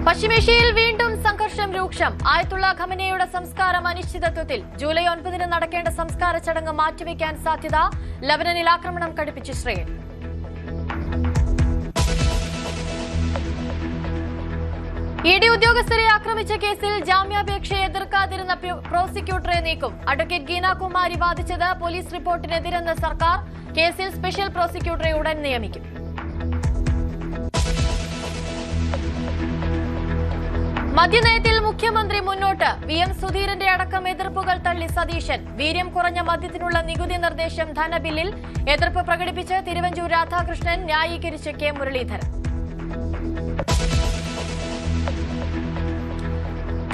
പശ്ചിമേഷ്യയിൽ വീണ്ടും സംഘർഷം രൂക്ഷം. ആയത്തുള്ള ഖമനയുടെ സംസ്കാരം അനിശ്ചിതത്വത്തിൽ. ജൂലൈ 9 നടക്കേണ്ട സംസ്കാര ചടങ്ങ് മാറ്റിവെക്കാൻ സാധ്യത. ലബനനിൽ ആക്രമണം കടുപ്പിച്ച് ഇസ്രയേൽ. ഇഡി ഉദ്യോഗസ്ഥരെ ആക്രമിച്ച കേസിൽ ജാമ്യാപേക്ഷയെ എതിർക്കാതിരുന്ന പ്രോസിക്യൂട്ടറെ നീക്കും. അഡ്വക്കേറ്റ് ഗീന കുമാരി വാദിച്ചത് പോലീസ് റിപ്പോർട്ടിനെതിരെന്ന സർക്കാർ. കേസിൽ സ്പെഷ്യൽ പ്രോസിക്യൂട്ടറെ ഉടൻ നിയമിക്കും. മദ്യനയത്തിൽ മുഖ്യമന്ത്രി മുന്നോട്ട്. VM സുധീരന്റെ അടക്കം എതിർപ്പുകൾ തള്ളി സതീശൻ. വീര്യം കുറഞ്ഞ മദ്യത്തിനുള്ള നികുതി നിർദ്ദേശം ധനബില്ലിൽ. എതിർപ്പ് പ്രകടിപ്പിച്ച് തിരുവഞ്ചൂർ രാധാകൃഷ്ണൻ, ന്യായീകരിച്ച് കെ മുരളീധരൻ.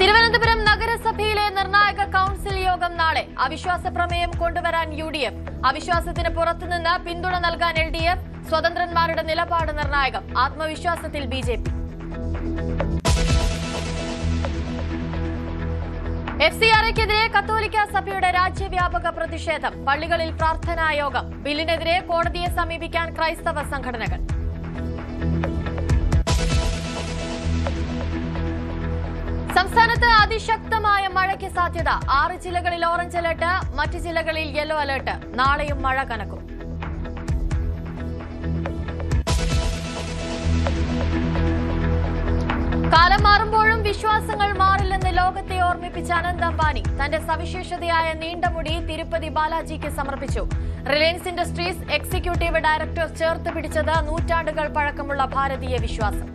തിരുവനന്തപുരം നഗരസഭയിലെ നിർണായക കൌൺസിൽ യോഗം നാളെ. അവിശ്വാസ പ്രമേയം കൊണ്ടുവരാൻ UDF. അവിശ്വാസത്തിന് പുറത്തുനിന്ന് പിന്തുണ നൽകാൻ LDF. സ്വതന്ത്രന്മാരുടെ നിലപാട് നിർണായകം. ആത്മവിശ്വാസത്തിൽ BJP. FCRAയ്ക്കെതിരെ കത്തോലിക്ക സഭയുടെ രാജ്യവ്യാപക പ്രതിഷേധം. പള്ളികളിൽ പ്രാർത്ഥനാ യോഗം. ബില്ലിനെതിരെ കോടതിയെ സമീപിക്കാൻ ക്രൈസ്തവ സംഘടനകൾ. സംസ്ഥാനത്ത് അതിശക്തമായ മഴയ്ക്ക് സാധ്യത. 6 ജില്ലകളിൽ ഓറഞ്ച് അലർട്ട്. മറ്റ് ജില്ലകളിൽ യെല്ലോ അലർട്ട്. നാളെയും മഴ കനക്കും. കാലം മാറുമ്പോഴും വിശ്വാസങ്ങൾ മാറില്ലെന്ന് ലോകത്തെ ഓർമ്മിപ്പിച്ച അനന്ത് അംബാനി തന്റെ സവിശേഷതയായ നീണ്ട മുടി തിരുപ്പതി ബാലാജിക്ക് സമർപ്പിച്ചു. റിലയൻസ് ഇൻഡസ്ട്രീസ് എക്സിക്യൂട്ടീവ് ഡയറക്ടർ ചേർത്ത് പിടിച്ചത് നൂറ്റാണ്ടുകൾ പഴക്കമുള്ള ഭാരതീയ വിശ്വാസം.